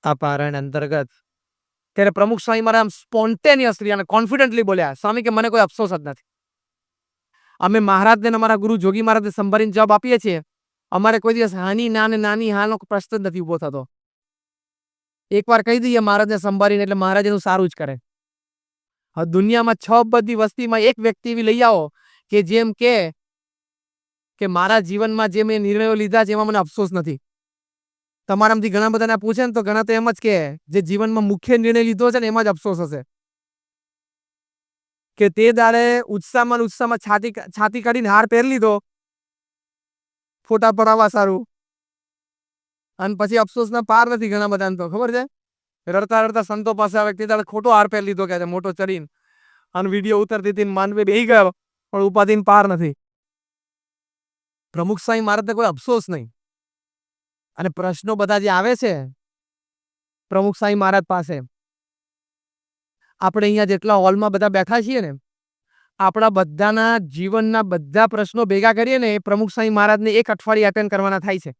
આ પારણ અંતર્ગત ત્યારે પ્રમુખ સ્વામી મારા આમ સ્પોન્ટેનિયસલી અને કોન્ફિડન્ટલી બોલ્યા, સ્વામી કે મને કોઈ અફસોસ જ નથી. અમે મહારાજને અને અમારા ગુરુ જોગી મહારાજને સંભાળીને જવાબ આપીએ છીએ. અમારે કોઈ દિવસ હાની ના ને નાની હાનો પ્રશ્ન જ નથી ઉભો થતો. એકવાર કહી દઈએ મહારાજને સંભાળીને એટલે મહારાજ એનું સારું જ કરે. હવે દુનિયામાં 6 બધી વસ્તીમાં એક વ્યક્તિ એવી લઈ આવો કે જેમ કે મારા જીવનમાં જે મેં નિર્ણયો લીધા છે એમાં મને અફસોસ નથી. તમારામાંથી ઘણા બધાને પૂછે ને તો ઘણા તો એમ જ કે જે જીવનમાં મુખ્ય નિર્ણય લીધો છે ને એમાં જ અફસોસ હશે. કે તે દાડે ઉત્સાહમાં છાતી કાઢીને હાર પહેરી લીધો ફોટા પડાવવા સારું, અને પછી અફસોસના પાર નથી ઘણા બધાને તો ખબર છે. રડતા રડતા સંતો પાસે આવે તે દાડે ખોટો હાર પહેરી લીધો કે છે મોટો ચડીને, અને વિડીયો ઉતરતી હતી માનવે બેહી ગયો પણ ઉપાધિને પાર નથી. પ્રમુખ સ્વામી મહારાજને કોઈ અફસોસ નહીં. અને પ્રશ્નો બધા જે આવે છે પ્રમુખ સ્વામી મહારાજ પાસે, આપણે અહીંયા જેટલા હોલમાં બધા બેઠા છીએ ને, આપણા બધાના જીવનના બધા પ્રશ્નો ભેગા કરીએ ને એ પ્રમુખ સ્વામી મહારાજને એક અઠવાડિયે અટેન્ડ કરવાના થાય છે.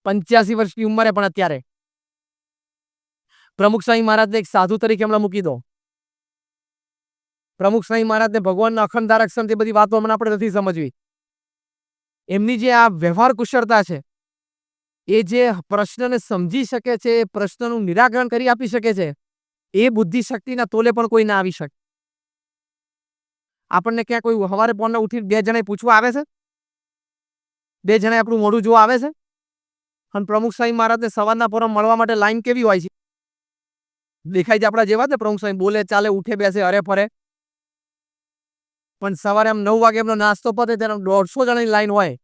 85 વર્ષની ઉંમરે પણ અત્યારે પ્રમુખ સ્વામી મહારાજને એક સાધુ તરીકે હમણાં મૂકી દો. પ્રમુખ સ્વામી મહારાજને ભગવાનના અખંડ ધારક સંત એ બધી વાતો હમણાં આપણે નથી સમજવી. એમની જે આ વ્યવહાર કુશળતા છે, એ જે પ્રશ્નને સમજી શકે છે, એ પ્રશ્નનું નિરાકરણ કરી આપી શકે છે, એ બુદ્ધિ શક્તિના તોલે પણ કોઈ ના આવી શકે. આપણને ક્યાં કોઈ સવારે પોરના ઉઠીને 2 જણાએ પૂછવા આવે છે? 2 જણાએ આપણું મોઢું જોવા આવે છે? અને પ્રમુખ સ્વામી મહારાજને સવારના પોરમાં મળવા માટે લાઈન કેવી હોય છે? દેખાય છે આપણા જેવા જ ને? પ્રમુખ સ્વામી બોલે ચાલે ઉઠે બેસે હરે ફરે. પણ સવારે આમ 9 વાગે એમનો નાસ્તો પતે ત્યારે 150 જણાની લાઈન હોય,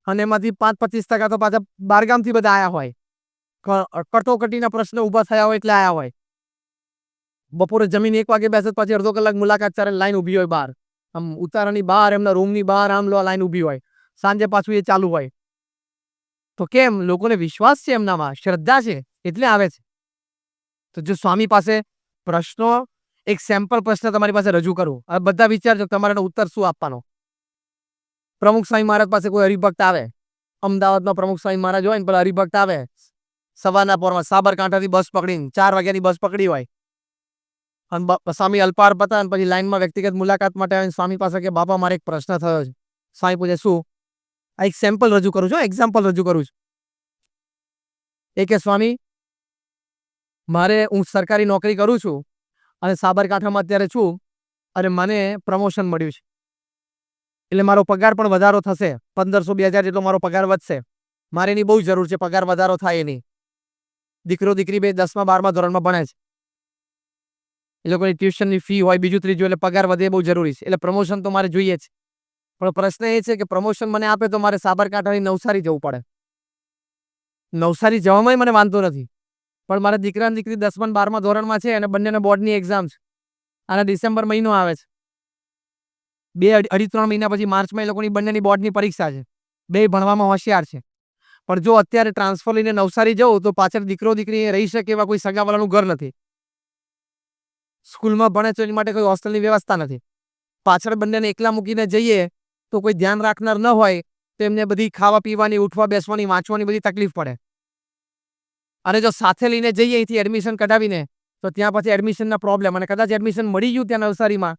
અને એમાંથી 5-25% તો પાછા બહારગામથી બધા આયા હોય. કટોકટીના પ્રશ્ન ઊભા થયા હોય એટલે આયા હોય. બપોરે જમીને 1 વાગે બેસે પછી અડધો કલાક મુલાકાત ચાલે, લાઈન ઊભી હોય બહાર, આમ ઉતારાની બહાર એમના રૂમની બહાર આમ લાઈન ઊભી હોય. સાંજે પાછું એ ચાલુ હોય. તો કેમ? લોકોને વિશ્વાસ છે એમનામાં, શ્રદ્ધા છે એટલે આવે છે. તો જો સ્વામી પાસે પ્રશ્નો, એક સેમ્પલ પ્રશ્ન તમારી પાસે રજૂ કરું, હવે બધા વિચારજો તમારે ઉત્તર શું આપવાનો. પ્રમુખ સ્વામી મહારાજ પાસે કોઈ હરિભક્ત આવે, અમદાવાદમાં પ્રમુખ સ્વામી મહારાજ હોય ને પેલા હરિભક્ત આવે સવારના પોરમાં સાબરકાંઠાથી બસ પકડીને 4 વાગ્યાની બસ પકડી હોય, અને સ્વામી અલ્પાહાર પતા અને પછી લાઈનમાં વ્યક્તિગત મુલાકાત માટે આવીને સ્વામી પાસે કે બાપા મારે એક પ્રશ્ન થયો છે. સ્વામી પૂછે શું? આ એક સેમ્પલ રજૂ કરું છું, એક્ઝામ્પલ રજૂ કરું છું. એ કે સ્વામી હું સરકારી નોકરી કરું છું અને સાબરકાંઠામાં અત્યારે છું, અને મને પ્રમોશન મળ્યું છે એટલે મારો પગાર પણ વધારો થશે, 1500-2000 જેટલો મારો પગાર વધશે. મારે એની બહુ જરૂર છે, પગાર વધારો થાય એની. દીકરો દીકરી બે 10મા-12મા ધોરણમાં ભણે છે, એ લોકોની ટ્યુશનની ફી હોય, બીજું ત્રીજું, એટલે પગાર વધે બહુ જરૂરી છે, એટલે પ્રમોશન તો મારે જોઈએ જ. પણ પ્રશ્ન એ છે કે પ્રમોશન મને આપે તો મારે સાબરકાંઠાથી નવસારી જવું પડે. નવસારી જવામાં મને વાંધો નથી, પણ મારા દીકરા અને દીકરી 10મા-12મા ધોરણમાં છે અને બંનેને બોર્ડની એક્ઝામ છે, અને ડિસેમ્બર મહિનો આવે છે. 2-3 મહિના પછી માર્ચમાં એ લોકોની બંનેની બોર્ડની પરીક્ષા છે. બે ભણવામાં હોશિયાર છે, પણ જો અત્યારે ટ્રાન્સફર લઈને નવસારી જવું તો પાછળ દીકરો દીકરી રહી શકે એવા કોઈ સગાવાળાનું ઘર નથી, સ્કૂલમાં ભણે તો એની માટે કોઈ હોસ્ટેલની વ્યવસ્થા નથી. પાછળ બંનેને એકલા મૂકીને જઈએ તો કોઈ ધ્યાન રાખનાર ન હોય, તો એમને બધી ખાવા પીવાની, ઉઠવા બેસવાની, વાંચવાની બધી તકલીફ પડે. અને જો સાથે લઈને જઈએ અહીંથી એડમિશન કઢાવીને, તો ત્યાં પછી એડમિશનના પ્રોબ્લેમ, અને કદાચ એડમિશન મળી ગયું ત્યાં નવસારીમાં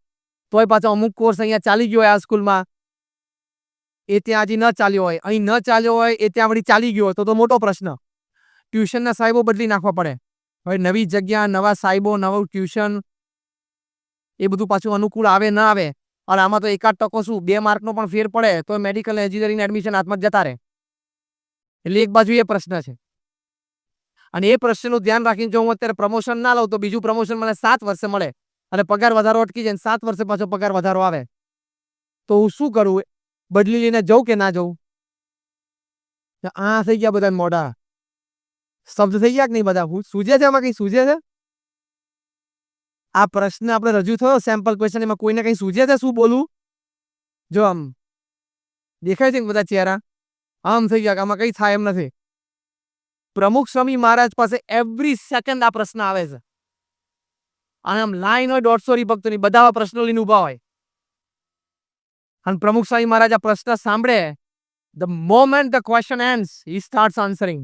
તોય પાછો અમુક કોર્સ અહીંયા ચાલી ગયો હોય આ સ્કૂલમાં, એ ત્યાં હજી ન ચાલ્યો હોય, અહીં ન ચાલ્યો હોય એ ત્યાં વળી ચાલી ગયો હોય તો મોટો પ્રશ્ન. ટ્યુશનના સાહેબો બદલી નાખવા પડે. હવે નવી જગ્યા, નવા સાહેબો, નવું ટ્યુશન, એ બધું પાછું અનુકૂળ આવે ન આવે. અને આમાં તો 1-8% શું 2 માર્કનો પણ ફેર પડે તો મેડિકલ એન્જિનિયરિંગ એડમિશન હાથમાં જતા રહે. એટલે એક બાજુ એ પ્રશ્ન છે, અને એ પ્રશ્નનું ધ્યાન રાખીને જો હું અત્યારે પ્રમોશન ના લઉં તો બીજું પ્રમોશન મને 7 વર્ષે મળે અને પગાર વધારો અટકી જાય, 7 વર્ષે પાછો પગાર વધારો આવે, તો હું શું કરું? બદલી લઈને જવું કે ના જવું? આ થઈ ગયા બધા મોઢા, શબ્દ થઈ ગયા કે નહીં બધા? સૂજે છે? એમાં કઈ સૂજે છે? આ પ્રશ્ન આપણે રજૂ થયો સેમ્પલ ક્વેશ્ચન, એમાં કોઈને કઈ સૂજે છે શું બોલવું? જો આમ દેખાય છે કે બધા ચહેરા આમ થઈ ગયા કે આમાં કઈ થાય એમ નથી. પ્રમુખ સ્વામી મહારાજ પાસે એવરી સેકન્ડ આ પ્રશ્ન આવે છે, અને આમ લાઈન હોય 150 હરિભક્તોની, બધા આવા પ્રશ્નો લઈને ઊભા હોય, અને પ્રમુખ સ્વામી મહારાજ આ પ્રશ્ન સાંભળે, the moment the question ends he starts answering.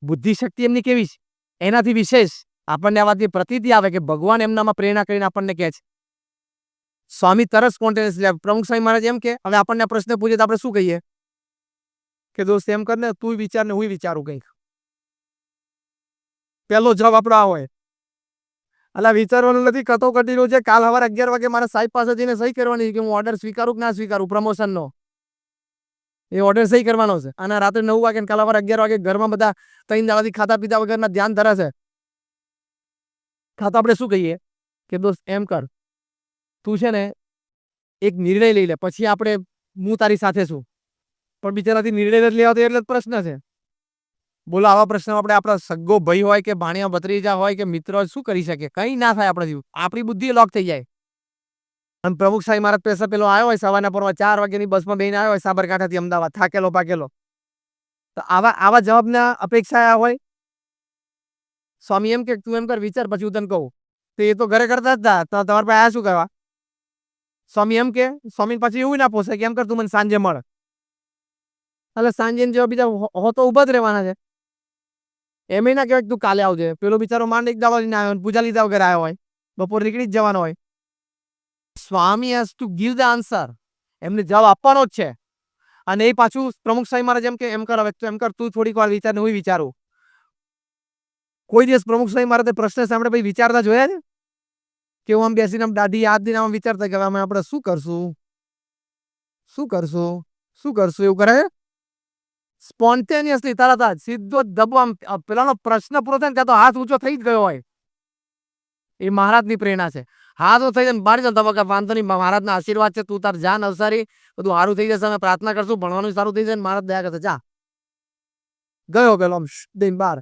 બુદ્ધિ શક્તિ એમની કેવી છે? એનાથી વિશેષ આપણને આ વાતની પ્રતીતિ આવે કે ભગવાન એમનામાં પ્રેરણા કરીને આપણને કહે છે. સ્વામી તરત સ્પોન્ટેનિયસલી પ્રમુખ સ્વામી મહારાજ એમ કે હવે આપણને આ પ્રશ્ન પૂછે તો આપણે શું કહીએ કે દોસ્ત એમ કર ને તું વિચાર ને હું વિચારું કંઈક. પહેલો જવાબ આપણો આ હોય. અલા વિચારવાનું નથી, કટોકટીનું છે. કાલ સવારે 11 વાગે મારા સાહેબ પાસે જઈને સહી કરવાની છે કે હું ઓર્ડર સ્વીકારું કે ના સ્વીકારું પ્રમોશનનો. એ ઓર્ડર સહી કરવાનો છે. અને રાત્રે 9 વાગે કાલ સવારે 11 વાગે ઘરમાં બધા 3 દાડાથી ખાતા પીતા વગરના ધ્યાન ધરે છે. ખાતા આપણે શું કહીએ કે દોસ્ત એમ કર, તું છે ને એક નિર્ણય લઈ લે, પછી આપણે હું તારી સાથે છું. પણ બિચારાથી નિર્ણય નથી લેવાતો એટલે જ પ્રશ્ન છે. બોલો આવા પ્રશ્નો આપણે આપણા સગ્ગો ભાઈ હોય કે ભાણિયા ભત્રીજા હોય કે મિત્ર હોય શું કરી શકે? કંઈ ના થાય આપણાથી. આપણી બુદ્ધિ લોક થઈ જાય. અને પ્રમુખ સાહેબ મારા પૈસા પેલો આવ્યો હોય સવારના પોરમાં 4 વાગ્યાની બસમાં બેહીને આવ્યો હોય સાબરકાંઠાથી અમદાવાદ થાકેલો પાકેલો. તો આવા આવા જવાબના અપેક્ષા હોય. સ્વામી એમ કે તું એમ કર વિચાર પછી હું તને કહું. તો એ તો ઘરે કરતા જ હતા. તો તમારા પાસે આયા શું કરવા? સ્વામી એમ કે સ્વામી પાછી એવું ના પોસાય કે એમ કર તું મને સાંજે મળ. એટલે સાંજે જેવા બીજા હો તો ઊભા જ રહેવાના છે. એમ ના કહેવાય તું કાલે આવજે. પેલો બિચારો માંડ એક દાવા લઈને આવ્યો પૂજા લીધા વગર આવ્યો હોય. બપોર નીકળી જ જવાનો હોય. Swami has to give the answer. એમને જવાબ આપવાનો જ છે. અને એ પાછું પ્રમુખ સાહેબ મહારાજ એમ કે એમ કર હવે તું એમ કર તું થોડીક વાર વિચાર ને હું વિચારું. કોઈ દિવસ પ્રમુખ સાહેબ મહારાજે પ્રશ્ન સાંભળે પછી વિચારતા જોયા છે કે હું આમ બેસીને આમ દાઢી હાથ દઈને આમ વિચારતા કે હવે આપણે શું કરશું શું કરશું શું કરશું એવું કરે સ્પોન્ટેનિયસલી તરત જ સીધો ધબ્બો આમ પેલાનો પ્રશ્ન પૂરો થાય ને ત્યાં તો હાથ ઊંચો થઈ જ ગયો હોય. એ મહારાજની પ્રેરણા છે. હાથ થઈ જાય બાળી જતો વાંધો નહીં, મહારાજના આશીર્વાદ છે, તું તાર જા નવસારી બધું સારું થઈ જશે, અમે પ્રાર્થના કરશું, ભણવાનું સારું થઈ જાય, મહારાજ દયા કરશે, જા. ગયો પેલો આમ દઈને બહાર.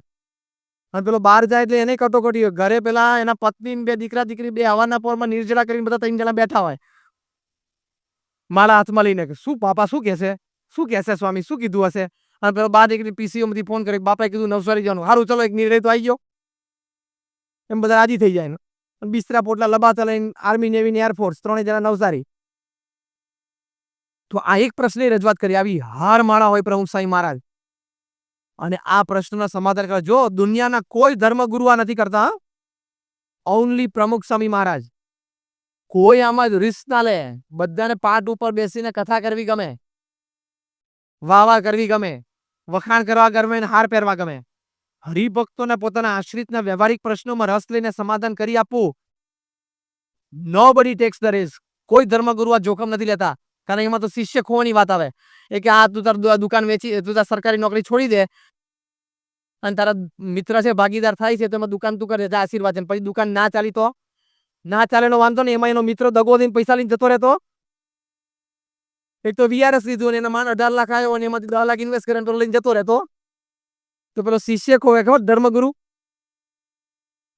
અને પેલો બહાર જાય એટલે એને કટોકટી ઘરે પેલા એના પત્ની બે દીકરા દીકરી બે હવાના પોરમાં નિર્જળા કરીને બધા 3 જણા બેઠા હોય માળા હાથમાં લઈને શું પાપા શું કહેશે સ્વામી શું કીધું હશે. અને પેલો બા દીકરી પીસીઓમાંથી ફોન કરે બાપાએ કીધું નવસારી જવાનું. સારું ચલો એક નિર્ણય તો આવી ગયો. એમ બધા રાજી થઈ જાય. બિસ્તરા પોટલા લબાતા લઈને આર્મી નેવી એરફોર્સ 3 જણા નવસારી. તો આ એક પ્રશ્નની રજૂઆત કરી આવી હાર માળા હોય પ્રમુખ સ્વામી મહારાજ. અને આ પ્રશ્નના સમાધાન કરવા જો દુનિયાના કોઈ ધર્મગુરુ આ નથી કરતા. ઓનલી પ્રમુખ સ્વામી મહારાજ. કોઈ આમાં રિસ્ક ના લે. બધાને પાટ ઉપર બેસીને કથા કરવી ગમે, વાવા કરવી ગમે, વખાણ કરવા ગમે, હાર પહેરવા ગમે. હરિભક્તોને પોતાના આશ્રિતના વ્યવહારિક પ્રશ્નોમાં રસ લઈને સમાધાન કરી આપવું. Nobody tax the risk. કોઈ ધર્મગુરુ આ જોખમ નથી લેતા. કારણ એમાં તો શિષ્ય ખોવાની વાત આવે એ કે આ તું તાર દુકાન વેચી તું તાર સરકારી નોકરી છોડી દે અને તારા મિત્ર છે ભાગીદાર થાય છે તો એમાં દુકાન તું કરે આશીર્વાદ છે પછી દુકાન ના ચાલી તો ના ચાલેનો વાંધો નહીં, એમાં એનો મિત્ર દગો દઈને પૈસા લઈને જતો રહેતો. એક તો વીઆરએસ લીધું અને એના માન 18 લાખ આવ્યો અને એમાંથી 10 લાખ ઇન્વેસ્ટ કરીને પેલો લઈને જતો રહેતો. તો પેલો શિષ્ય ખોવે ખબર ધર્મગુરુ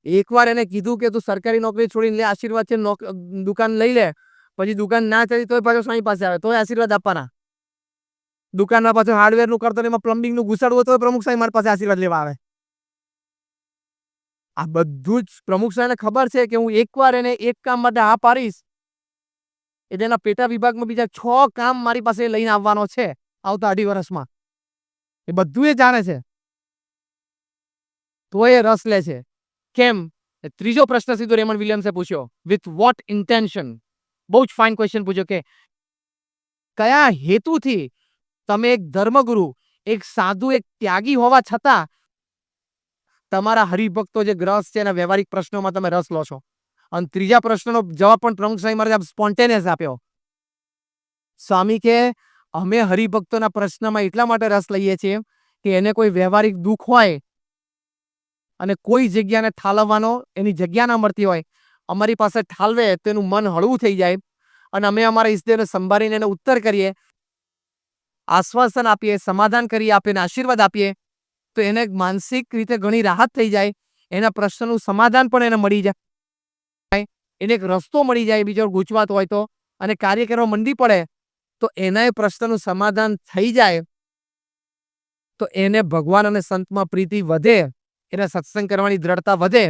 એકવાર એને કીધું કે તું સરકારી નોકરી છોડીને લે આશીર્વાદ છે દુકાન લઈ લે, પછી દુકાન ના ચાલી તો પાછો સ્વામી પાસે આવે તો આશીર્વાદ આપવાના. દુકાનમાં પાછું હાર્ડવેર નું કરતો એમાં પ્લમ્બિંગ નું ઘુસાડવું તો પ્રમુખ સ્વામી મારી પાસે આશીર્વાદ લેવા આવે. આ બધું જ પ્રમુખ સ્વામીને ખબર છે કે હું એકવાર એને એક કામ માટે હા પાડીશ એટલે એના પેટા વિભાગમાં બીજા 6 કામ મારી પાસે લઈને આવવાનો છે આવતા 2.5 વર્ષમાં. એ બધું એ જાણે છે તો એ રસ લે છે. કેમ? ત્રીજો પ્રશ્ન સીધો રેમન્ડ વિલિયમ્સે પૂછ્યો, વિથ વોટ ઇન્ટેન્શન. બહુ જ ફાઇન ક્વેશ્ચન પૂછ્યો કે કયા હેતુથી તમે એક ધર્મગુરુ, એક સાધુ, એક ત્યાગી હોવા છતાં તમારા હરિભક્તો જે ગ્રસ્ત છે એના વ્યવહારિક પ્રશ્નોમાં તમે રસ લો છો. અને ત્રીજા પ્રશ્નનો જવાબ પણ પ્રમુખ સ્વામી મહારાજે સ્પોન્ટેનિયસ આપ્યો. સ્વામી કે અમે હરિભક્તોના પ્રશ્નમાં એટલા માટે રસ લઈએ છીએ કે એને કોઈ વ્યવહારિક દુઃખ હોય અને કોઈ જગ્યાને ઠાલવવાનો એની જગ્યા ના મળતી હોય, અમારી પાસે ઠાલવે તો એનું મન હળવું થઈ જાય અને અમે અમારા ઈષ્ટદેવને સંભાળીને એને ઉત્તર કરીએ, આશ્વાસન આપીએ, સમાધાન કરીએ, આપીને આશીર્વાદ આપીએ તો એને માનસિક રીતે ઘણી રાહત થઈ જાય. એના પ્રશ્નનું સમાધાન પણ એને મળી જાય, એને એક રસ્તો મળી જાય બીજો ગૂંચવાતો હોય તો, અને કાર્ય કરવા મંડી પડે તો એના પ્રશ્નનું સમાધાન થઈ જાય તો એને ભગવાન અને સંતમાં પ્રીતિ વધે, એને સત્સંગ કરવાની દ્રઢતા વધે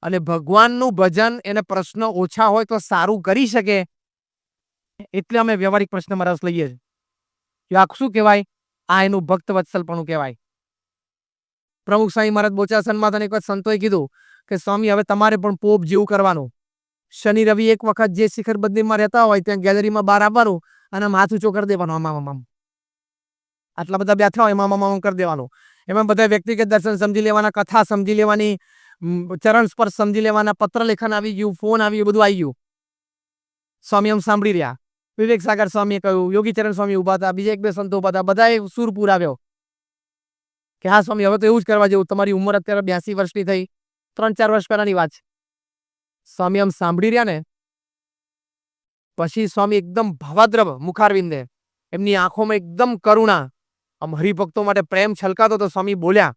અને ભગવાનનું ભજન એને પ્રશ્ન ઓછા હોય તો સારું કરી શકે. એટલે અમે વ્યવહારિક પ્રશ્નમાં રસ લઈએ છીએ. આ શું કહેવાય? આ એનું ભક્ત વત્સલપણું કહેવાય. પ્રમુખ સ્વામી મહારાજ બોચાસનમાં તને એક વખત સંતોએ કીધું કે સ્વામી હવે તમારે પણ પોપ જેવું કરવાનું. શનિ રવિ એક વખત જે શિખર બદ્રીમાં રહેતા હોય ત્યાં ગેલેરીમાં બહાર આવવાનું અને માથ ઊંચો કરી દેવાનો. આમ આટલા બધા બેઠા હોય એમાં કરી દેવાનું. એમાં બધા વ્યક્તિગત દર્શન સમજી લેવાના, કથા સમજી લેવાની, ચરણ સ્પર્શ સમજી લેવાના, પત્ર લેખન આવી ગયું, ફોન આવી ગયું, બધું આવી ગયું. સ્વામી આમ સાંભળી રહ્યા. વિવેક સાગર સ્વામીએ કહ્યું, યોગીચરણ સ્વામી ઉભા હતા, બીજા એક બે સંતો ઉભા હતા, બધાએ સૂર પુરાવ્યો કે હા સ્વામી હવે તો એવું જ કરવા જેવું. તમારી ઉંમર અત્યારે 82 વર્ષની થઈ, 3-4 વર્ષ પહેલાની વાત છે. સ્વામી આમ સાંભળી રહ્યા ને પછી સ્વામી એકદમ ભાવાદ્રવ મુખારવિંદે, એમની આંખોમાં એકદમ કરુણા, આમ હરિભક્તો માટે પ્રેમ છલકાતો તો સ્વામી બોલ્યા.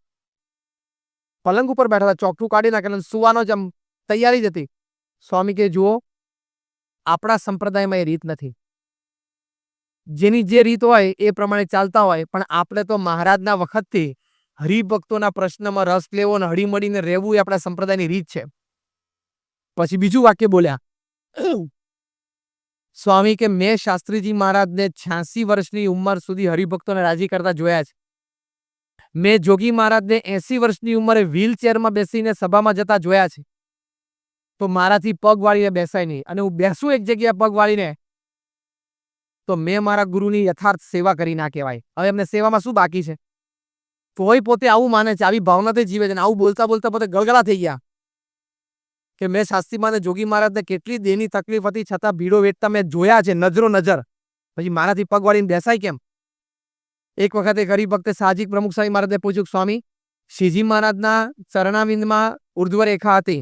પલંગ ઉપર બેઠા હતા, ચોકઠું કાઢી નાખેલું, સુવાનો જ આમ તૈયારી જ હતી. સ્વામી કે જુઓ, આપણા સંપ્રદાયમાં એ રીત નથી. જેની જે રીત હોય એ પ્રમાણે ચાલતા હોય, પણ આપણે તો મહારાજના વખતથી હરિભક્તોના પ્રશ્નમાં રસ લેવો અને હળીમળીને રહેવું એ આપણા સંપ્રદાયની રીત છે. પછી બીજું વાક્ય બોલ્યા સ્વામી કે મેં શાસ્ત્રીજી મહારાજને 86 વર્ષની ઉંમર સુધી હરિભક્તોને રાજી કરતા જોયા છે. મેં જોગી મહારાજને 80 વર્ષની ઉંમરે વ્હીલચેરમાં બેસીને સભામાં જતા જોયા છે. તો મારાથી પગ વાળીને બેસાય નહીં, અને હું બેસું એક જગ્યાએ પગ વાળીને તો મેં મારા ગુરુની યથાર્થ સેવા કરી ના કહેવાય. હવે એમને સેવામાં શું બાકી છે? તોય પોતે આવું માને છે, આવી ભાવનાથી જીવે છે, આવું બોલતા બોલતા પોતે ગળગળા થઈ ગયા કે મેં શાસ્ત્રીમાં અને જોગી મહારાજને કેટલી દેહની તકલીફ હતી છતાં ભીડો વેઠતા મેં જોયા છે, નજરો નજર. પછી મારાથી પગ વાળીને બેસાય કેમ? એક વખત એક હરિભક્તે સાહજિક પ્રમુખ સ્વામી મહારાજને પૂછ્યું, સ્વામી શ્રીજી મહારાજના ચરણાવિંદમાં ઉર્ધ્વ રેખા હતી,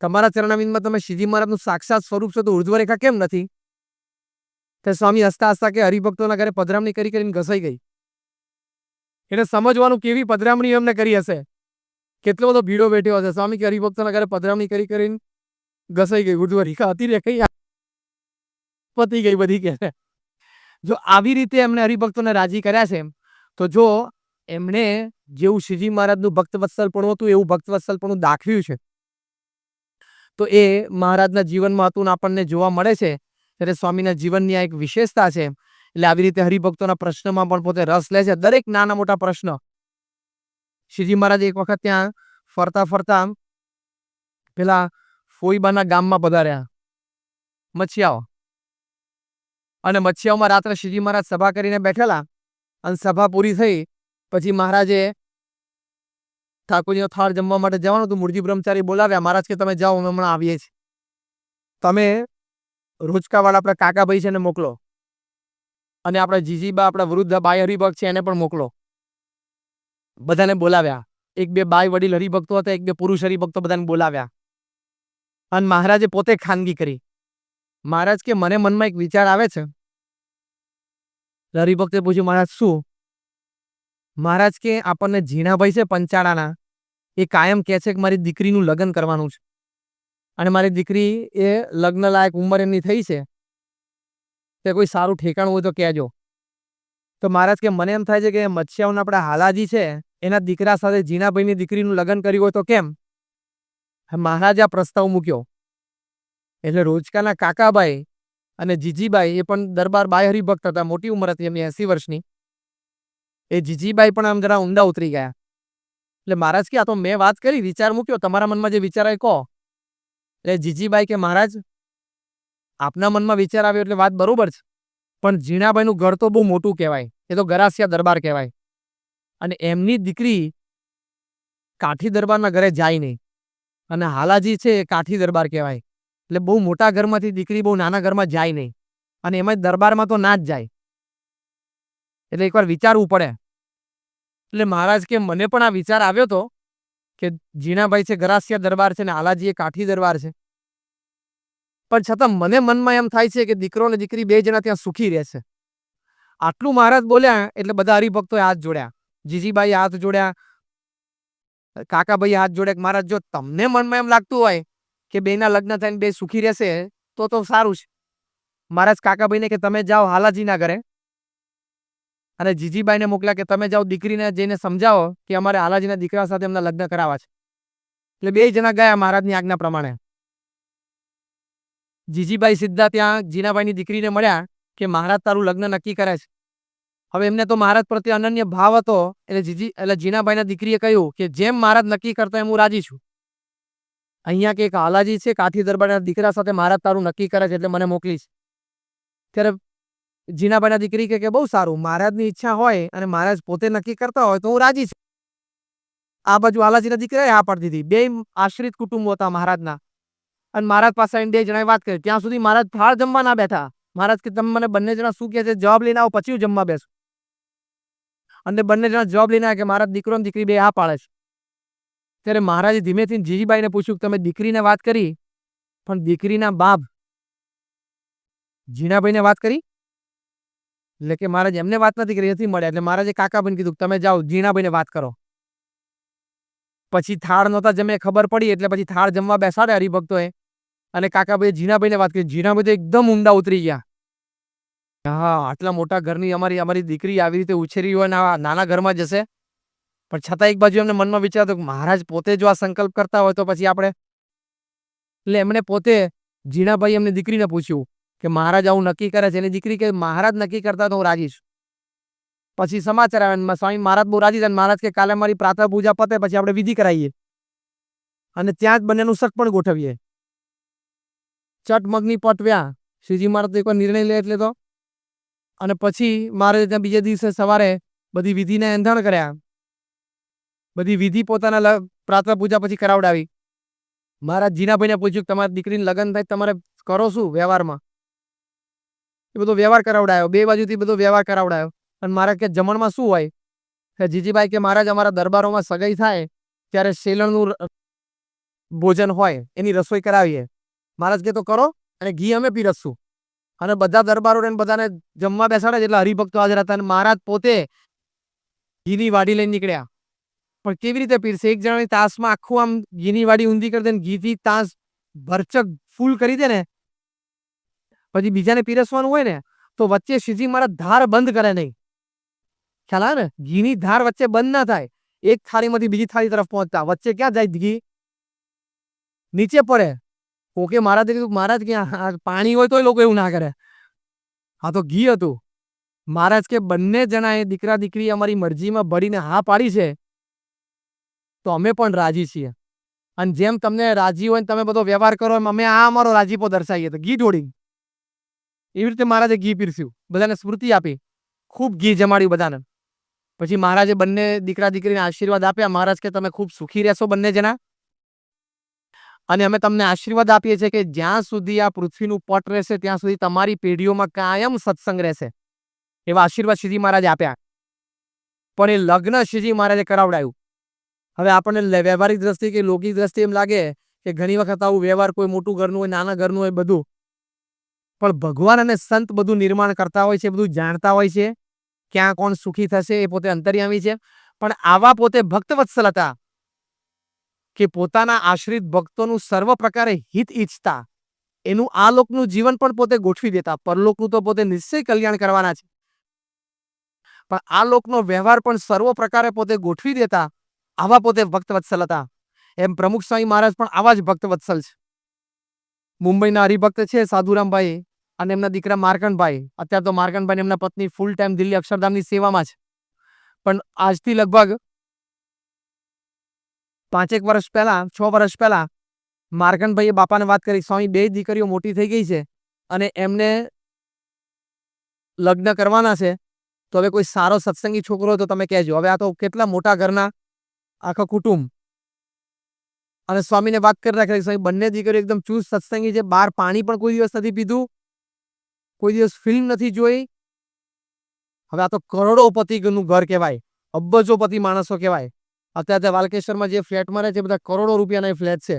તમારા ચરણાવિંદમાં તમે શ્રીજી મહારાજનું સાક્ષાત સ્વરૂપ છો તો ઉર્ધ્વ રેખા કેમ નથી? તે સ્વામી હસતા હસતા કે હરિભક્તોના ઘરે પધરામણી કરી કરીને ઘસાઈ ગઈ. એને સમજવાનું કેવી પધરામણી એમને કરી હશે, કેટલો બધો ભીડો બેઠ્યો હશે. સ્વામી કે હરિભક્તોના ઘરે પધરામણી કરી કરીને ઘસાઈ ગઈ, ઉર્ધ્વ રેખા હતી રે કઈ પતી ગઈ બધી કે. જો આવી રીતે એમને હરિભક્તોને રાજી કર્યા છે, તો જો એમણે જેવું શ્રીજી મહારાજનું ભક્તવત્સલપણું હતું એવું ભક્તવત્સલપણું દાખવ્યું છે, તો એ મહારાજના જીવનમાં હતું ને આપણને જોવા મળે છે. ત્યારે સ્વામીના જીવનની આ એક વિશેષતા છે. એટલે આવી રીતે હરિભક્તોના પ્રશ્નમાં પણ પોતે રસ લે છે, દરેક નાના મોટા પ્રશ્ન. શ્રીજી મહારાજ એક વખત ત્યાં ફરતા ફરતા પેલા ફોઈબાના ગામમાં પધાર્યા, મચ્છિયાઓ. અને મચ્છિયાઓમાં રાત્રે શ્રીજી મહારાજ સભા કરીને બેઠેલા, અને સભા પૂરી થઈ પછી મહારાજે ઠાકોરજીનો થાળ જમવા માટે જવાનું હતું. મૂળજી બ્રહ્મચારી બોલાવ્યા, મહારાજ કે તમે જાઓ, અમે હમણાં આવીએ છીએ. તમે રોજકાવાળા આપણા કાકાભાઈ છે એને મોકલો, અને આપણા જીજીબા, આપણા વૃદ્ધ બાઈ હરિભક્ત છે એને પણ મોકલો. બધાને બોલાવ્યા. એક બે બાઈ વડીલ હરિભક્તો હતા, એક બે પુરુષ હરિભક્તો, બધાને બોલાવ્યા. અને મહારાજે પોતે ખાનગી કરી. મહારાજ કે મને મનમાં એક વિચાર આવે છે. હરિભક્તે પૂછ્યું, મહારાજ શું? મહારાજ કે આપણને ઝીણાભાઈ છે પંચાળાના, એ કાયમ કહે છે કે મારી દીકરીનું લગ્ન કરવાનું છે, અને મારી દીકરી એ લગ્ન લાયક ઉંમર એમની થઈ છે, તે કોઈ સારું ઠેકાણું હોય તો કહેજો. તો મહારાજ કે મને એમ થાય છે કે મચ્છિયાઓના આપણા હાલાજી છે એના દીકરા સાથે ઝીણાભાઈની દીકરીનું લગ્ન કર્યું હોય તો કેમ? મહારાજે આ પ્રસ્તાવ મૂક્યો. એટલે રોજકાના કાકાભાઈ અને જીજીબાઈ એ પણ દરબાર બાઈ હરિભક્ત હતા, મોટી ઉંમર હતી એમની 80 વર્ષની. એ જીજીબાઈ પણ આમ જરા ઊંડા ઉતરી ગયા. એટલે મહારાજ કે આ તો મેં વાત કરી, વિચાર મૂક્યો, તમારા મનમાં જે વિચાર આવે કહો. એટલે જીજીબાઈ કે મહારાજ આપના મનમાં વિચાર આવ્યો એટલે વાત બરોબર છે, પણ ઝીણાભાઈનું ઘર તો બહુ મોટું કહેવાય, એ તો ગરાસિયા દરબાર કહેવાય, અને એમની દીકરી કાઠી દરબારના ઘરે જાય નહીં, અને હાલાજી છે એ કાઠી દરબાર કહેવાય. એટલે બહુ મોટા ઘરમાંથી દીકરી બહુ નાના ઘરમાં જાય નહીં, અને એમાં દરબારમાં તો ના જ જાય. એટલે એકવાર વિચારવું પડે. એટલે મહારાજ કે મને પણ આ વિચાર આવ્યો હતો કે ઝીણાભાઈ છે ગરાસિયા દરબાર છે ને હાલાજી એ કાઠી દરબાર છે, પણ છતાં મને મનમાં એમ થાય છે કે દીકરો અને દીકરી બે જણા ત્યાં સુખી રહેશે. આટલું મહારાજ બોલ્યા એટલે બધા હરિભક્તોએ હાથ જોડ્યા, જીજીબાઈ હાથ જોડ્યા, કાકાભાઈ હાથ જોડ્યા કે મહારાજ જો તમને મનમાં એમ લાગતું હોય કે બેના લગ્ન થઈને બે સુખી રહેશે તો સારું છે. મહારાજ કાકાભાઈને કે તમે જાઓ હાલાજીના ઘરે, અને જીજીબાઈને મોકલ્યા કે તમે જાઓ દીકરીને જઈને સમજાવો કે અમારે હાલાજીના દીકરા સાથે એમના લગ્ન કરાવવા છે. એટલે બે જણા ગયા મહારાજની આજ્ઞા પ્રમાણે. જીજીબાઈ સીધા ત્યાં ઝીણાભાઈની દીકરીને મળ્યા કે મહારાજ તારું લગ્ન નક્કી કરે છે. હવે એમને તો મહારાજ પ્રત્યે અનન્ય ભાવ હતો એટલે જીનાભાઈના દીકરીએ કહ્યું કે જેમ મહારાજ નક્કી કરતા એમ હું રાજી છું. અહીંયા કે એક હાલાજી છે કાઠી દરબારના દીકરા સાથે મહારાજ તારું નક્કી કરે છે એટલે મને મોકલીશ. ત્યારે જીનાભાઈના દીકરી કે બહુ સારું, મહારાજની ઈચ્છા હોય અને મહારાજ પોતે નક્કી કરતા હોય તો હું રાજી છું. આ બાજુ હાલાજીના દીકરાએ હા પાડી દીધી. બે આશ્રિત કુટુંબો હતા મહારાજના. અને મહારાજ પાસે આવીને બે જણાએ વાત કરી. ત્યાં સુધી મહારાજ થાળ જમવા ના બેઠા. મહારાજ કે તમે મને બંને જણા શું કહે છે જવાબ લઈને આવો પછી હું જમવા બેસું. અને બંને જણા જવાબ લઈને આવ્યા કે મારા દીકરો અને દીકરી બે હા પાડે છે. ત્યારે મહારાજે ધીમેથી જીજીબાઈને પૂછ્યું કે તમે દીકરીને વાત કરી પણ દીકરીના બાપ જીણાભાઈને વાત કરી? એટલે કે મહારાજ એમને વાત નથી કરી, નથી મળ્યા. એટલે મહારાજે કાકાભાઈને કીધું તમે જાઓ જીણાભાઈને વાત કરો. પછી થાળ નહોતા જમે ખબર પડી એટલે પછી થાળ જમવા બેસાડે હરિભક્તોએ અને કાકાભાઈ જીણાભાઈને વાત કરી. જીણાભાઈ તો એકદમ ઊંડા ઉતરી ગયા. હા, આટલા મોટા ઘરની અમારી દીકરી આવી રીતે ઉછેરી હોય ને નાના ઘરમાં જશે. પણ છતાં એક બાજુ એમને મનમાં વિચાર હતો કે મહારાજ પોતે જો આ સંકલ્પ કરતા હોય તો પછી આપણે. એટલે એમણે પોતે જીણાભાઈ એમની દીકરીને પૂછ્યું કે મહારાજ આવું નક્કી કરે છે. એની દીકરી કે મહારાજ નક્કી કરતા તો હું રાજી છું. પછી સમાચાર આવ્યા સ્વામી મહારાજ બહુ રાજી થાય. મહારાજ કે કાલે મારી પ્રાતઃ પૂજા પતે પછી આપણે વિધિ કરાવીએ અને ત્યાં જ બંનેનું સક પણ ગોઠવીએ. ચટમગની પટવ્યા. શ્રીજી મહારાજ તો એકવાર નિર્ણય લે એટલે તો. અને પછી મારે ત્યાં બીજે દિવસે સવારે બધી વિધિને એંધાણ કર્યા. બધી વિધિ પોતાના પ્રાતઃ પૂજા પછી કરાવડાવી. મહારાજ જીનાભાઈને પૂછ્યું કે તમારી દીકરીને લગ્ન થાય તમારે કરો શું વ્યવહારમાં? એ બધો વ્યવહાર કરાવડાયો. બે બાજુથી બધો વ્યવહાર કરાવડાયો. અને મહારાજ કે જમણમાં શું હોય? કે જીજીભાઈ કે મહારાજ અમારા દરબારોમાં સગાઈ થાય ત્યારે શેલણનું ભોજન હોય એની રસોઈ કરાવીએ. મહારાજ કે તો કરો અને ઘી અમે પીરસશું. અને બધા દરબારોને બધાને જમવા બેસાડે એટલે હરિભક્તો હાજર હતા. અને મહારાજ પોતે ઘીની વાડી લઈને નીકળ્યા. પણ કેવી રીતે પીરસે? એક જણાની તાસમાં આખું આમ ઘીની વાડી ઊંધી કરી દે ને ઘીથી તાસ ભરચક ફૂલ કરી દે ને પછી બીજાને પીરસવાનું હોય ને તો વચ્ચે શ્રીજી મહારાજ ધાર બંધ કરે નહીં. ખ્યાલ આવે ને? ઘીની ધાર વચ્ચે બંધ ના થાય. એક થાળીમાંથી બીજી થાળી તરફ પહોંચતા વચ્ચે ક્યાં જાય ઘી? નીચે પડે. ઓકે મહારાજ કે પાણી હોય તો લોકો એવું ના કરે. હા તો ઘી હતું. મહારાજ કે બંને જણાએ દીકરા દીકરી અમારી મરજીમાં ભળીને હા પાડી છે તો અમે પણ રાજી છીએ. અને જેમ તમને રાજી હોય ને તમે બધો વ્યવહાર કરો એમ અમે આ અમારો રાજીપો દર્શાવીએ તો ઘી ઢોળી. એવી રીતે મહારાજે ઘી પીરસ્યું. બધાને સ્મૃતિ આપી. ખૂબ ઘી જમાડ્યું બધાને. પછી મહારાજે બંને દીકરા દીકરીને આશીર્વાદ આપ્યા. મહારાજ કે તમે ખૂબ સુખી રહેશો બંને જણા. અને અમે તમને આશીર્વાદ આપીએ છીએ કે જ્યાં સુધી આ પૃથ્વીનું પટ રહેશે ત્યાં સુધી તમારી પેઢીઓમાં કાયમ સત્સંગ રહેશે. એવા આશીર્વાદ શ્રીજી મહારાજે આપ્યા. પણ એ લગ્ન શ્રીજી મહારાજે કરાવડાયું. હવે આપણને વ્યવહારિક દ્રષ્ટિએ કે લૌકિક દ્રષ્ટિએ એમ લાગે કે ઘણી વખત આવું વ્યવહાર કોઈ મોટું ઘરનું હોય નાના ઘરનું હોય બધું. પણ ભગવાન અને સંત બધું નિર્માણ કરતા હોય છે, બધું જાણતા હોય છે. ક્યાં કોણ સુખી થશે એ પોતે અંતર્યામી છે. પણ આવા પોતે ભક્તવત્સલ હતા કે પોતાના આશ્રિત ભક્તોનું સર્વ પ્રકારે હિત ઈચ્છતા. એનું આ લોકનું જીવન પણ પોતે ગોઠવી દેતા. પરલોકનું તો પોતે નિશ્ચય કલ્યાણ કરવાના છે. પણ આ લોકનો વ્યવહાર પણ સર્વ પ્રકારે પોતે ગોઠવી દેતા. આવા પોતે ભક્તવત્સલ હતા. એમ પ્રમુખ સ્વામી મહારાજ પણ આવા જ ભક્તવત્સલ છે. મુંબઈના હરિભક્ત છે સાધુરામભાઈ અને એમના દીકરા માર્કંડભાઈ. અત્યારે તો માર્કંડભાઈ એમના પત્ની ફૂલ ટાઈમ દિલ્હી અક્ષરધામની સેવામાં છે. પણ આજથી લગભગ 5 વર્ષ પહેલા 6 વર્ષ પહેલા માર્કંડભાઈએ બાપાને વાત કરી સ્વામી બે દીકરીઓ મોટી થઈ ગઈ છે અને એમને લગ્ન કરવાના છે તો હવે કોઈ સારો સત્સંગી છોકરો તો તમે કહેજો. હવે આ તો કેટલા મોટા ઘરના આખા કુટુંબ. અને સ્વામીને વાત કરી રાખી સ્વામી બંને દીકરીઓ એકદમ ચુસ્ત સત્સંગી છે. બહાર પાણી પણ કોઈ દિવસ નથી પીધું, કોઈ દિવસ ફિલ્મ નથી જોઈ. હવે આ તો કરોડોપતિનું ઘર કહેવાય, અબજોપતિ માણસો કહેવાય. અત્યારે વાલકેશ્વરમાં જે ફ્લેટમાં રહે છે બધા કરોડો રૂપિયાના ફ્લેટ છે.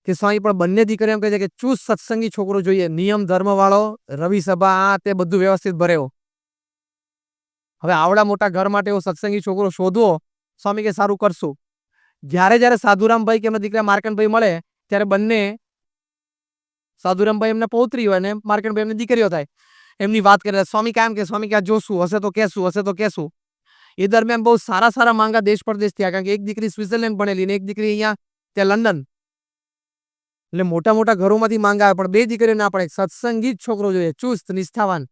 કે સ્વામી પણ બંને દીકરીઓ એમ કહે છે કે ચુસ્ત સત્સંગી છોકરો જોઈએ, નિયમ ધર્મ વાળો, રવિ સભા આ તે બધું વ્યવસ્થિત ભરેવો. હવે આવડા મોટા ઘર માટે એવો સત્સંગી છોકરો શોધવો. સ્વામી કે સારું કરશું. જ્યારે સાધુરામભાઈ કે એમના દીકરા માર્કંડભાઈ મળે ત્યારે બંને સાધુરામભાઈ એમના પૌત્રી હોય અને માર્કંડભાઈ એમની દીકરીઓ થાય. એમની વાત કરે સ્વામી કામ કે સ્વામી ક્યાં જોશું હશે તો કહેશું. એ દરમિયાન બહુ સારા માંગા દેશ પરદેશ થયા. કારણ કે એક દીકરી સ્વિટ્ઝરલેન્ડ ભણેલી ને એક દીકરી અહીંયા ત્યાં લંડન. એટલે મોટા મોટા ઘરોમાંથી માંગા આવે પણ બે દીકરીઓ ના પડે. સત્સંગી જ છોકરો જોઈએ, ચુસ્ત નિષ્ઠાવાન.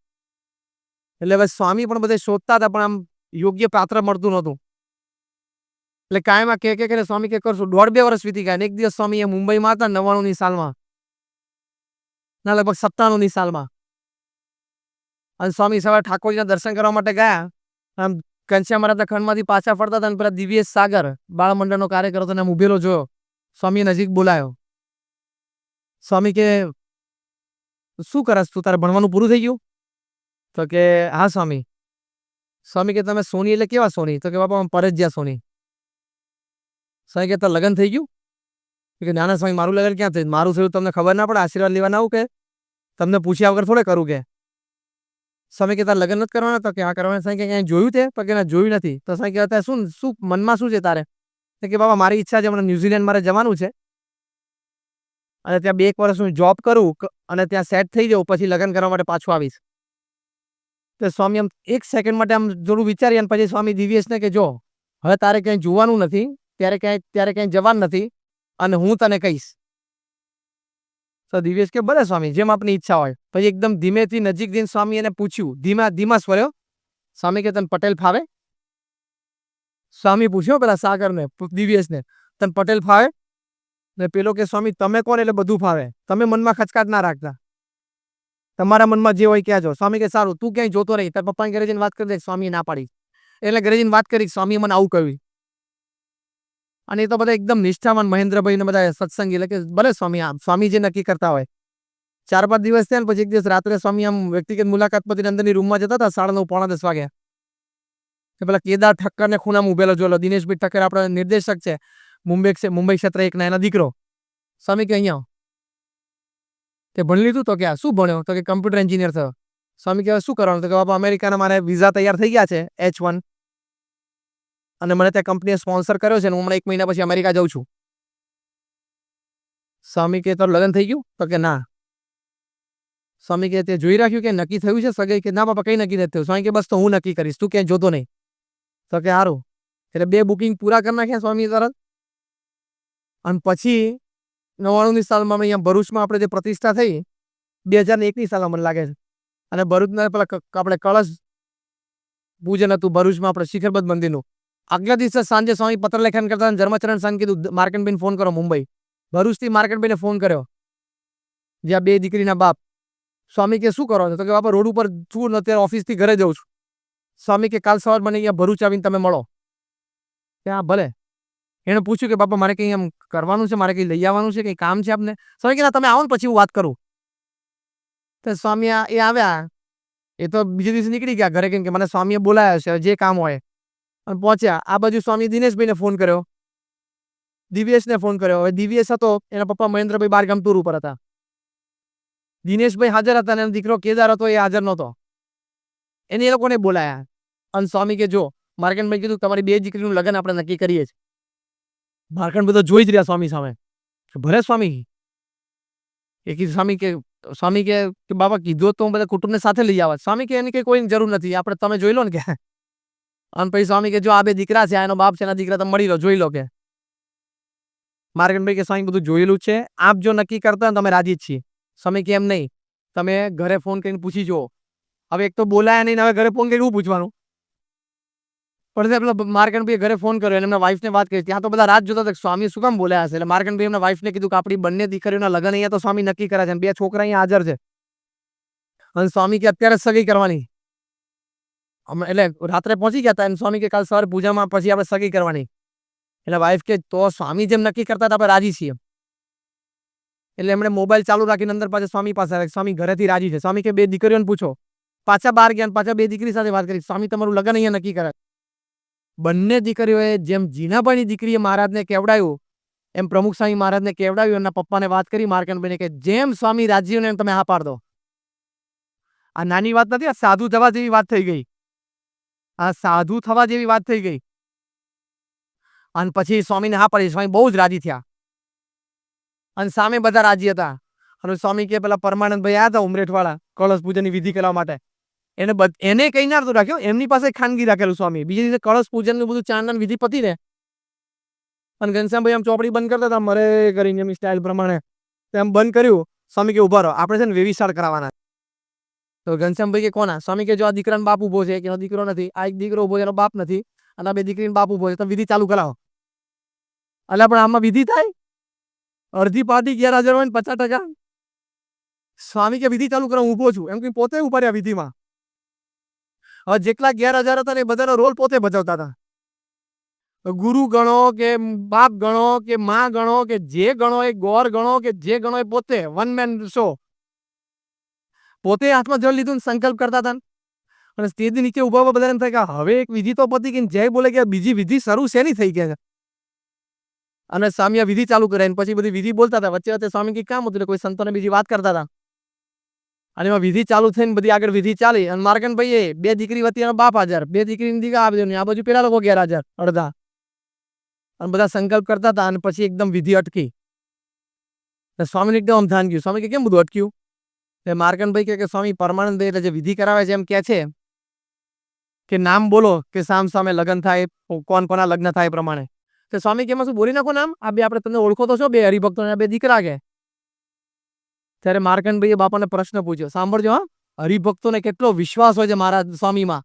એટલે હવે સ્વામી પણ બધે શોધતા હતા, પણ આમ યોગ્ય પાત્ર મળતું નહોતું. એટલે કાયમાં કે સ્વામી કે કરશું. 1.5-2 વર્ષ વીતી ગયા. એક દિવસ સ્વામી મુંબઈમાં હતા 99ની સાલમાં, ના લગભગ 97ની સાલમાં. અને સ્વામી સવારે ઠાકોરજીના દર્શન કરવા માટે ગયા. આમ ઘનશ્યામ મહારાજના ખંડમાંથી પાછા ફરતા હતા અને પેલા દિવ્યેશ સાગર બાળ મંડળનો કાર્યકર હતો, ને ઉભેલો જોયો. સ્વામી નજીક બોલાયો. સ્વામી કે શું કરસ તું, તારે ભણવાનું પૂરું થઈ ગયું? તો કે હા સ્વામી. સ્વામી કે તમે સોની એટલે કેવા સોની? તો કે બાપા પરજ્યા સોની. સ્વામી કે તાર લગ્ન થઈ ગયું? કે નાના સ્વામી મારું લગ્ન ક્યાં થયું? મારું થયું તમને ખબર ના પડે? આશીર્વાદ લેવા ના આવું કે? તમને પૂછ્યા વગર થોડે કરું કે? સ્વામી કે તાર લગ્ન નથી કરવાના? તો કે આ કરવાના. સ્વામી કે ક્યાંય જોયું તે? તો કે ના જોયું નથી. તો સ્વામી કહેતા શું શું મનમાં શું છે તારે? તો કે બાબા મારી ઈચ્છા છે, હમણાં ન્યુઝીલેન્ડ મારે જવાનું છે અને ત્યાં 2 વર્ષ હું જોબ કરું અને ત્યાં સેટ થઈ જાઉં, પછી લગ્ન કરવા માટે પાછું આવીશ. તો સ્વામી આમ 1 સેકન્ડ માટે આમ થોડું વિચારી અને પછી સ્વામી દિવ્યેશને કે જો હવે તારે ક્યાંય જોવાનું નથી, ત્યારે ક્યાંય જવાનું નથી અને હું તને કહીશ. તો દિવ્યેશ કે ભલે સ્વામી, જેમ આપની ઈચ્છા હોય. પછી એકદમ ધીમેથી નજીક જઈને સ્વામી એને પૂછ્યું, ધીમા સ્વરે, સ્વામી કે તને પટેલ ફાવે? સ્વામી પૂછ્યો પેલા સાગરને, દિવ્યેશને, તને પટેલ ફાવે? ને પેલો કે સ્વામી તમે કોણ એટલે બધું ફાવે, તમે મનમાં ખચકાટ ના રાખતા, તમારા મનમાં જે હોય ક્યાં જો. સ્વામી કે સારું, તું ક્યાંય જોતો નહીં, તાર પપ્પાને ઘરે જઈને વાત કરી દે. સ્વામી ના પાડી. એટલે ઘરે જઈને વાત કરી, સ્વામી મને આવું કહ્યું. અને એ તો બધા એકદમ નિષ્ઠાવાન મહેન્દ્રભાઈ ને બધા સત્સંગી, એટલે કે ભલે સ્વામી, સ્વામી જે નક્કી કરતા હોય. 4-5 દિવસ થયા ને પછી એક દિવસ રાત્રે સ્વામી આમ વ્યક્તિગત મુલાકાત પછી અંદરની રૂમમાં જતા હતા 9:30-10 વાગે. પેલા કેદાર ઠક્કર ને ખૂણામાં ઉભેલો જોયેલો. દિનેશભાઈ ઠક્કર આપણા નિર્દેશક છે મુંબઈ ક્ષેત્ર 1 ના, એના દીકરો. સ્વામી કે અહીંયા તે ભણી લીધું? તો કે શું ભણ્યો? તો કે કમ્પ્યુટર એન્જિનિયર થયો. સ્વામી કે શું કરવાનું? તો કે બાપા અમેરિકાના મારે વિઝા તૈયાર થઈ ગયા છે H1 અને મને ત્યાં કંપનીએ સ્પોન્સર કર્યો છે, હું હમણાં 1 મહિના પછી અમેરિકા જાઉં છું. સ્વામી કે તારું લગ્ન થઈ ગયું? તો કે ના. સ્વામી કે તે જોઈ રાખ્યું કે નક્કી થયું છે સગાઈ? કે ના બાપા કઈ નક્કી નથી થયું. સ્વામી કે બસ તો હું નક્કી કરીશ, તું ક્યાંય જોતો નહીં. તો કે સારું. એટલે 2 બુકિંગ પૂરા કરી નાખ્યા સ્વામી તરત. અને પછી 99ની સાલમાં અહીંયા ભરૂચમાં આપણે જે પ્રતિષ્ઠા થઈ 2001ની સાલમાં મને લાગે છે, અને ભરૂચના પેલા આપણે કળશ પૂજન હતું ભરૂચમાં આપણે શિખરબદ્ધ મંદિરનું. આગલા દિવસે સાંજે સ્વામી પત્રલેખન કરતા ધર્મચરણ સાંજ કીધું માર્કંડબેન ફોન કરો મુંબઈ. ભરૂચથી માર્કંડબેને ફોન કર્યો, જ્યાં 2 દીકરીના બાપ. સ્વામી કે શું કરો છો? તો કે બાપા રોડ ઉપર છું, અત્યારે ઓફિસથી ઘરે જઉં છું. સ્વામી કે કાલ સવાર મને અહીંયા ભરૂચ આવીને તમે મળો. કે હા ભલે. એને પૂછ્યું કે બાપા મારે કંઈ એમ કરવાનું છે, મારે કંઈ લઈ આવવાનું છે, કંઈ કામ છે આપને? સ્વામી કે ના તમે આવો ને પછી હું વાત કરું. તો સ્વામી એ આવ્યા, એ તો બીજે દિવસે નીકળી ગયા ઘરે, કેમ કે મને સ્વામીએ બોલાયા છે, જે કામ હોય. અને પહોંચ્યા આ બાજુ સ્વામી દિનેશભાઈને ફોન કર્યો, દિવ્યેશને ફોન કર્યો. હવે દિવ્યેશ હતો, એના પપ્પા મહેન્દ્રભાઈ બાર ગામ ટૂર ઉપર હતા. દિનેશભાઈ હાજર હતા અને એનો દીકરો કેદાર હતો, એ હાજર નહોતો. એને એ લોકોને બોલાયા. અને સ્વામી કે જો માર્કંડભાઈ કીધું તમારી 2 દીકરીનું લગ્ન આપણે નક્કી કરીએ છીએ. માર્કંડભાઈ તો જોઈ જ રહ્યા સ્વામી સામે. ભલે સ્વામી. એ કીધું સ્વામી કે બાબા કીધું તો હું બધા કુટુંબને સાથે લઈ આવત. સ્વામી કે એની કોઈ જરૂર નથી, આપણે તમે જોઈ લો ને કે. અને પછી સ્વામી કે જો આ 2 દીકરા છે, આ એનો બાપ છે, એના દીકરા તમે મળી લો, જોઈ લો કે. માર્કંડભાઈ કે સ્વામી બધું જોયેલું છે, આપ જો નક્કી કરતા હોય તમે રાજી જ છીએ. સ્વામી કે એમ નહીં, તમે ઘરે ફોન કરીને પૂછી જુઓ. હવે એક તો બોલાયા નહીં, હવે ઘરે ફોન કરીને શું પૂછવાનું? પણ પેલા માર્કંડભાઈએ ઘરે ફોન કર્યો અને એમના વાઈફને વાત કરી. ત્યાં તો બધા રાત જોતા હતા સ્વામી શું કામ બોલાયા હશે. એટલે માર્કંડભાઈ એમના વાઈફને કીધું કે આપણી બંને દીકરીઓના લગ્ન અહીંયા તો સ્વામી નક્કી કર્યા છે, 2 છોકરા અહીંયા હાજર છે. અને સ્વામી કે અત્યારે સગાઈ કરવાની. એટલે રાત્રે પહોંચી ગયા હતા અને સ્વામી કે કાલ સવારે પૂજામાં પછી આપણે સગાઈ કરવાની. એટલે વાઈફ કે તો સ્વામી જેમ નક્કી કરતા હતા આપણે રાજી છીએ. એટલે એમણે મોબાઈલ ચાલુ રાખીને અંદર પાછા સ્વામી પાસે આવ્યા. સ્વામી ઘરેથી રાજી છે. સ્વામી કે 2 દીકરીઓને પૂછો. પાછા બહાર ગયા, પાછા 2 દીકરી સાથે વાત કરી. સ્વામી તમારું લગ્ન અહીંયા નક્કી કરે. બંને દીકરીઓએ જેમ જીનાબાઈની દીકરીએ મહારાજને કેવડાવ્યું, એમ પ્રમુખ સ્વામી મહારાજને કેવડાવ્યું. એમના પપ્પાને વાત કરી માર્કંડભાઈને કે જેમ સ્વામી રાજીઓને એમ તમે હા પાડ દો. આ નાની વાત નથી, આ સાધુ થવા જેવી વાત થઈ ગઈ. આ સાધુ થવા જેવી વાત થઈ ગઈ. અને પછી સ્વામીને હા પાડી. સ્વામી બહુ જ રાજી થયા અને સામે બધા રાજી હતા. અને સ્વામી કે પેલા પરમાનંદભાઈ આવ્યા હતા ઉમરેઠવાળા કળશ પૂજનની વિધિ કરવા માટે, એને કઈ ના રાખ્યો, એમની પાસે ખાનગી રાખેલું સ્વામી. બીજે દિવસે કળશ પૂજનનું બધું ચાંદન વિધિ પતી ને અને ઘનશ્યામભાઈ આમ ચોપડી બંધ કરતા હતા મરે કરીને એમની સ્ટાઇલ પ્રમાણે તેમ બંધ કર્યું. સ્વામી કે ઉભા રહો, આપણે છે ને વેવિશાળ કરાવવાના. તો ઘનશ્યામભાઈ કે કોના? સ્વામી કે જો આ દીકરાનો બાપ ઉભો છે, કે એનો દીકરો નથી, આ એક દીકરો ઉભો છે એનો બાપ નથી, અને આ બે દીકરીનો બાપ ઉભો છે, તો વિધિ ચાલુ કરાવો. એટલે પણ આમાં વિધિ થાય? અડધી પાર્ટી ગેરહાજર હોય ને 50%. સ્વામી કે વિધિ ચાલુ કરો, હું ઉભો છું, એમ કે પોતે ઉભા રહ્યા વિધિમાં. હવે જેટલા ગેરહાજર હતા ને એ બધાનો રોલ પોતે ભજવતા હતા. ગુરુ ગણો કે બાપ ગણો કે માં ગણો કે જે ગણો એ ગોર ગણો કે જે ગણો એ પોતે વન મેન શો. પોતે હાથમાં જળ લીધું સંકલ્પ કરતા હતા. અને સ્ટેજ નીચે ઉભા બધા એમ થાય કે હવે એક વિધિ તો પતી ગઈ, જય બોલે કે બીજી વિધિ શરૂ શેની થઈ ગયા છે. અને સ્વામી વિધિ ચાલુ કરે, પછી બધી વિધિ બોલતા હતા. વચ્ચે વચ્ચે સ્વામી કઈ કામ હતું, કોઈ સંતોને બીજી વાત કરતા હતા. અને એમાં વિધિ ચાલુ થઈને બધી આગળ વિધિ ચાલી. અને માર્કંડભાઈ બે દીકરી વતી એનો બાપ હાજર, બે દીકરીની દીકરા આ બાજુ પેલા લોકો ગેરહાજર અડધા. અને બધા સંકલ્પ કરતા હતા. અને પછી એકદમ વિધિ અટકી. સ્વામીને એકદમ ધ્યાન ગયું. સ્વામી કે કેમ બધું અટક્યું? માર્કંડભાઈ કે સ્વામી પરમાનંદ એટલે જે વિધિ કરાવે છે એમ કે છે કે નામ બોલો કે સામ સામે લગ્ન થાય, કોણ કોના લગ્ન થાય પ્રમાણે. તો સ્વામી કે એમાં શું બોલી નાખો નામ? આ બે આપણે તમને ઓળખો તો છો, બે હરિભક્તો બે દીકરા કે. ત્યારે માર્કંડભાઈએ બાપાને પ્રશ્ન પૂછ્યો, સાંભળજો હા, હરિભક્તોને કેટલો વિશ્વાસ હોય છે મારા સ્વામીમાં,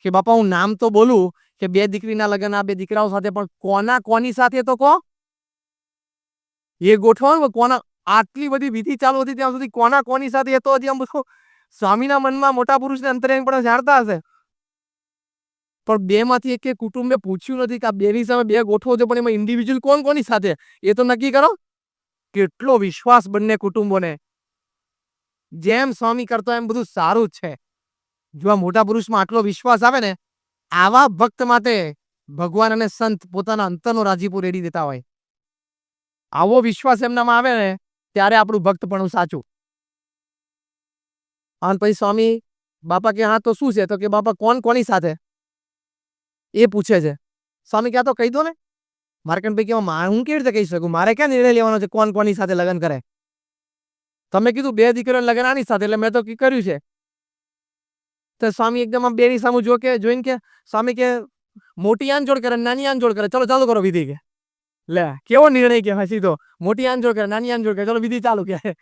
કે બાપા હું નામ તો બોલું કે બે દીકરીના લગ્ન આ બે દીકરાઓ સાથે, પણ કોના કોની સાથે તો કહો, એ ગોઠવો. કોના આટલી બધી વિધિ ચાલુ હતી ત્યાં સુધી કોના કોની સાથે એ તો હજી આમ સ્વામીના મનમાં મોટા પુરુષને અંતરે પણ જાણતા હશે. પણ બે માંથી એક કુટુંબે પૂછ્યું નથી કે આ બેની સામે બે ગોઠવો છો, પણ એમાં ઇન્ડિવિજ્યુઅલ કોણ કોની સાથે એ તો નક્કી કરો. કેટલો વિશ્વાસ બંને કુટુંબોને. જેમ સ્વામી કરતો એમ બધું સારું જ છે. જો આ મોટા પુરુષમાં આટલો વિશ્વાસ આવે ને, આવા ભક્ત માટે ભગવાન અને સંત પોતાના અંતરનો રાજીપો રેડી દેતા હોય. આવો વિશ્વાસ એમનામાં આવે ને ત્યારે આપણું ભક્ત પણ સાચું. અને પછી સ્વામી બાપા કે હા તો શું છે? તો કે બાપા કોણ કોની સાથે એ પૂછે છે. સ્વામી ક્યાં તો કહી દો ને. માર્કંડભાઈ કે હું કેવી રીતે કહી શકું? મારે ક્યાં નિર્ણય લેવાનો છે કોણ કોની સાથે લગ્ન કરે? તમે કીધું બે દીકરીઓને લગ્ન આની સાથે, એટલે મેં તો કર્યું છે. તો સ્વામી એકદમ આમ બેની સામું જોઈને કે સ્વામી કે મોટી આંજોડ કરે, નાની આંજોડ કરે, ચલો ચાલુ કરો વિધિ કે. લે કેવો નિર્ણય કે સીધો, મોટી આંજોડ કરે, નાની આંજોડ કરે, ચલો વિધિ ચાલુ કે.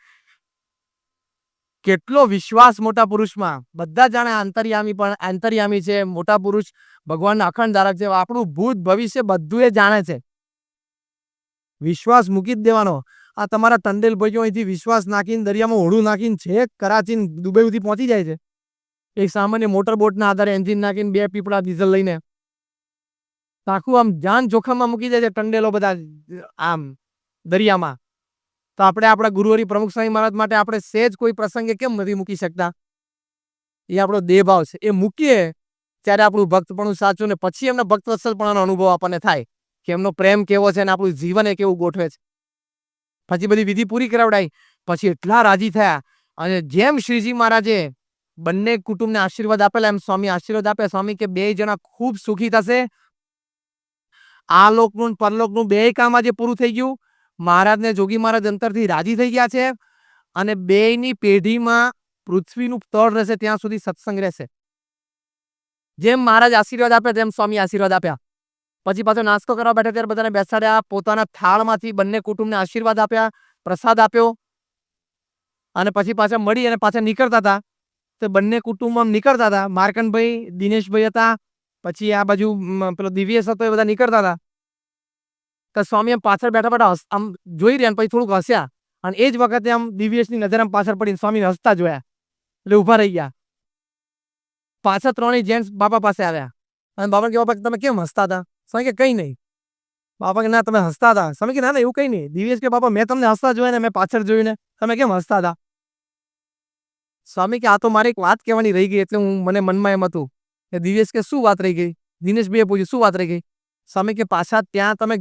કેટલો વિશ્વાસ મોટા પુરુષમાં. બધા જાણે અંતર્યામી પણ અંતર્યામી છે. મોટા પુરુષ ભગવાનના અખંડ ધારક છે. આપણું ભૂત ભવિષ્ય બધું એ જાણે છે. વિશ્વાસ મૂકી જ દેવાનો. આ તમારા ટંડેલ ભાઈઓ અહીંથી વિશ્વાસ નાખીને દરિયામાં હોડું નાખીને છેક કરાચી દુબઈ સુધી પહોંચી જાય છે. એક સામાન્ય મોટર બોટના આધારે એન્જિન નાખીને બે પીપળા ડીઝલ લઈને આખું આમ જાન જોખમમાં મૂકી જાય છે ટંડેલો બધા આમ દરિયામાં. તો આપણે આપણા ગુરુહરિ પ્રમુખ સ્વામી મહારાજ માટે આપણે સહેજ કોઈ પ્રસંગે કેમ નથી મૂકી શકતા? એ આપણો દેહભાવ છે. એ મૂકીએ ત્યારે આપણું ભક્તપણું સાચું, ને પછી એમના ભક્તવત્સલપણાનો અનુભવ આપણને થાય કે એમનો પ્રેમ કેવો છે અને આપણું જીવન એ કેવું ગોઠવે છે. પછી બધી વિધિ પૂરી કરાવડાઈ, પછી એટલા રાજી થયા. અને જેમ શ્રીજી મહારાજે બંને કુટુંબને આશીર્વાદ આપેલા એમ સ્વામી આશીર્વાદ આપ્યા. સ્વામી કે બે જણા ખૂબ સુખી થશે. આ લોકનું પરલોકનું બે કામ આજે પૂરું થઈ ગયું. મહારાજને જોગી મહારાજ અંતરથી રાજી થઈ ગયા છે. અને બેયની પેઢીમાં પૃથ્વીનું તળ રહેશે ત્યાં સુધી સત્સંગ રહેશે. જેમ મહારાજ આશીર્વાદ આપ્યા તેમ સ્વામી આશીર્વાદ આપ્યા. પછી પાછો નાસ્તો કરવા બેઠા ત્યારે બધાને બેસાડ્યા. પોતાના થાળમાંથી બંને કુટુંબને આશીર્વાદ આપ્યા, પ્રસાદ આપ્યો. અને પછી પાછા મળી અને પાછા નીકળતા હતા. તો બંને કુટુંબ નીકળતા હતા. માર્કંડભાઈ, દિનેશભાઈ હતા, પછી આ બાજુ પેલો દિવ્યેશ હતો, એ બધા નીકળતા હતા. તો સ્વામી આમ પાછળ બેઠા બેઠા આમ જોઈ રહ્યા, પછી થોડુંક હસ્યા. અને એ જ વખતે આમ દિવ્યેશની નજર આમ પાછળ પડીને સ્વામીને હસતા જોયા. એટલે ઉભા રહી ગયા. પાછા ત્રણેય જેન્ટ્સ બાપા પાસે આવ્યા. અને બાપા કે બાપા તમે કેમ હસતા હતા? સ્વામી કે કઈ નહીં. બાપા કે ના તમે હસતા હતા. સ્વામી કે ના એવું કઈ નહીં. દિવ્યેશ કે બાપા મેં તમને હસતા જોયા ને મેં પાછળ જોયું ને, તમે કેમ હસતા હતા? સ્વામી કે આ તો મારે એક વાત કહેવાની રહી ગઈ, એટલે મને મનમાં એમ હતું. કે દિવ્યેશ કે શું વાત રહી ગઈ? દિનેશભાઈએ પૂછ્યું શું વાત રહી ગઈ? સ્વામી કે પાછા ત્યાં તમે